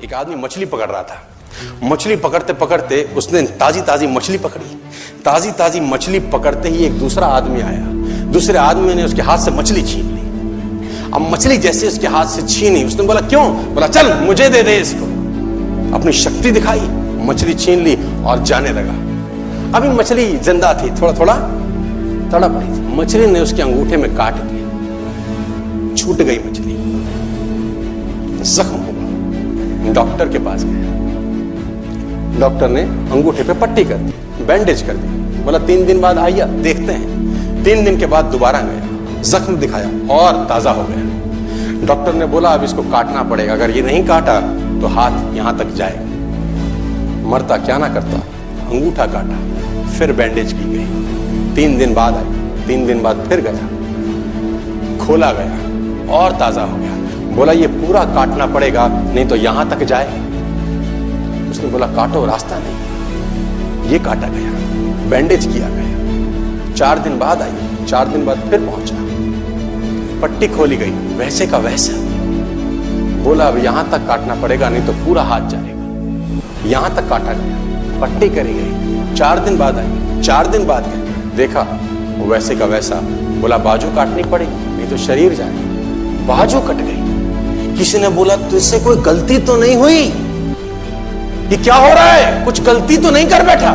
एक आदमी मछली पकड़ रहा था। मछली पकड़ते पकड़ते उसने ताजी ताजी मछली पकड़ी। ताजी ताजी मछली पकड़ते ही एक दूसरा आदमी आया। दूसरे आदमी ने उसके हाथ से मछली छीन ली। अब मछली जैसे उसके हाथ से छीनी, उसने बोला क्यों? बोला चल मुझे दे दे इसको। अपनी शक्ति दिखाई, मछली छीन ली और जाने लगा। अभी मछली जिंदा थी, थोड़ा थोड़ा तड़प रही थी। मछली ने उसके अंगूठे में काट दिया, छूट गई मछली, जख्म हुआ। डॉक्टर के पास गया। डॉक्टर ने अंगूठे पे पट्टी कर दी, बैंडेज कर दी। बोला 3 दिन बाद आइए देखते हैं। 3 दिन के बाद दोबारा गया, जख्म दिखाया और ताजा हो गया। डॉक्टर ने बोला अब इसको काटना पड़ेगा, अगर ये नहीं काटा तो हाथ यहां तक जाएगा। मरता क्या ना करता, अंगूठा काटा, फिर बैंडेज की गई। 3 दिन बाद आई, 3 दिन बाद फिर गया, खोला गया और ताजा हो गया। बोला ये पूरा काटना पड़ेगा नहीं तो यहां तक जाए। उसने बोला काटो, रास्ता नहीं। ये काटा गया, बैंडेज किया गया। 4 दिन बाद आई, 4 दिन बाद फिर पहुंचा, पट्टी खोली गई, वैसे का वैसा। बोला अब यहां तक काटना पड़ेगा नहीं तो पूरा हाथ जाएगा। यहां तक काटा गया, पट्टी करी गई। 4 दिन बाद आई, 4 दिन बाद गए, देखा वैसे का वैसा। बोला बाजू काटनी पड़ेगी नहीं तो शरीर जाएगा। बाजू कट गई। किसी ने बोला तुझसे कोई गलती तो नहीं हुई? ये क्या हो रहा है? कुछ गलती तो नहीं कर बैठा?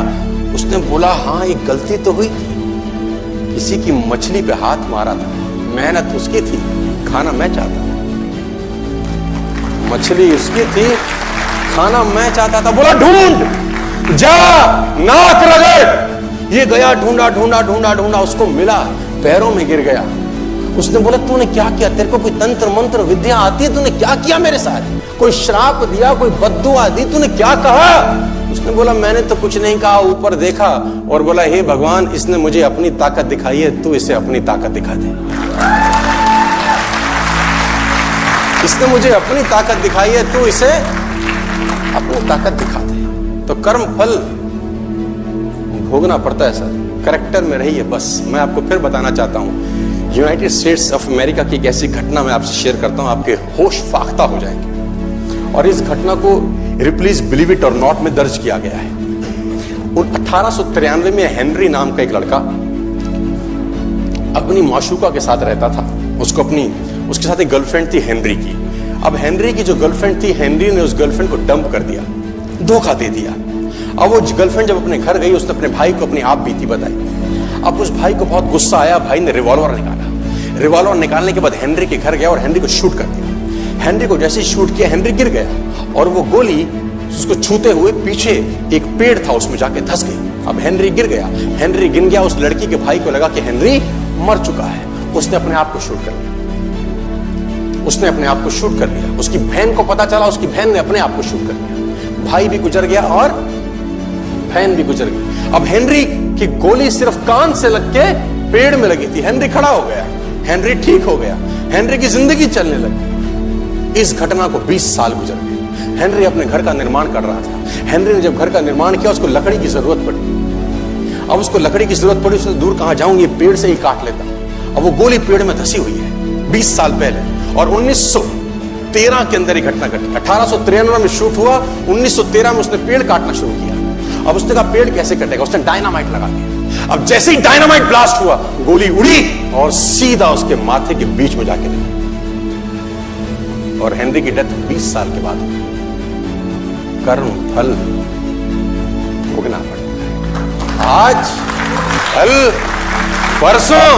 उसने बोला हाँ एक गलती तो हुई थी। किसी की मछली पे हाथ मारा था, मेहनत उसकी थी, खाना मैं चाहता था। मछली उसकी थी, खाना मैं चाहता था। बोला ढूंढ, जा, नाक रगड़। ये गया, ढूंढा ढूंढा ढूंढा ढूंढा, उसको मिला, पैरों में गिर गया। उसने बोला तूने क्या किया? तेरे को कोई तंत्र मंत्र विद्या आती है? तूने क्या किया मेरे साथ? कोई श्राप दिया, कोई बद्दुआ दी? तूने क्या कहा? उसने बोला मैंने तो कुछ नहीं कहा, ऊपर देखा और बोला हे भगवान, इसने मुझे अपनी ताकत दिखाई है, तू इसे अपनी ताकत दिखा दे। इसने मुझे अपनी ताकत दिखाई है, तू इसे अपनी ताकत दिखा दे। तो कर्म फल भोगना पड़ता है सर, करेक्टर में रहिए बस। मैं आपको फिर बताना चाहता हूं, यूनाइटेड स्टेट्स ऑफ अमेरिका की एक ऐसी घटना मैं आपसे शेयर करता हूं, आपके होश फाख्ता हो जाएंगे। और इस घटना को रिप्लीज बिलीव इट और नॉट में दर्ज किया गया है। 1893 में हेनरी नाम का एक लड़का अपनी माशूका के साथ रहता था। उसके साथ एक गर्लफ्रेंड थी हेनरी की। अब हेनरी की जो गर्लफ्रेंड थी, हेनरी ने उस गर्लफ्रेंड को डंप कर दिया, धोखा दे दिया। अब वो गर्लफ्रेंड जब अपने घर गई, उसने अपने भाई को अपनी आप बीती बताई। अब उस भाई को बहुत गुस्सा आया, भाई ने रिवॉल्वर निकाला। रिवॉल्वर निकालने के बाद हेनरी के घर गया और हेनरी को शूट कर दिया। हेनरी को जैसे ही शूट किया, हेनरी गिर गया और वो गोली उसको छूते हुए पीछे एक पेड़ था, उसमें जाके धंस गई। अब हेनरी गिर गया, हेनरी गिर गया। उस लड़की के भाई को लगा कि हेनरी मर चुका है, उसने अपने आप को शूट कर लिया। उसने अपने आप को शूट कर लिया। उसकी बहन को पता चला, उसकी बहन ने अपने आप को शूट कर लिया। भाई भी गुजर गया और बहन भी गुजर गई। अब हेनरी की गोली सिर्फ कान से लग के पेड़ में लगी थी। हेनरी खड़ा हो गया, हेनरी ठीक हो गया, हेनरी की जिंदगी चलने लगी। इस घटना को 20 साल गुजर गए। हेनरी अपने घर का निर्माण कर रहा था। हेनरी ने जब घर का निर्माण किया, उसको लकड़ी की जरूरत पड़ी। अब उसको लकड़ी की जरूरत पड़ी, उसने दूर कहां जाऊं, ये पेड़ से ही काट लेता। अब वो गोली पेड़ में धसी हुई है 20 साल पहले। और 1913 के अंदर ये घटना घटी। 1893 में शूट हुआ, 1913 में उसने पेड़ काटना शुरू किया। अब उसने कहा पेड़ कैसे कटेगा? उसने डायनामाइट लगा दिया। अब जैसे ही डायनामाइट ब्लास्ट हुआ, गोली उड़ी और सीधा उसके माथे के बीच में जाके लगी। और हेनरी की डेथ 20 साल के बाद हुई। कर्म फल भोगना पड़ता है। आज, कल, परसों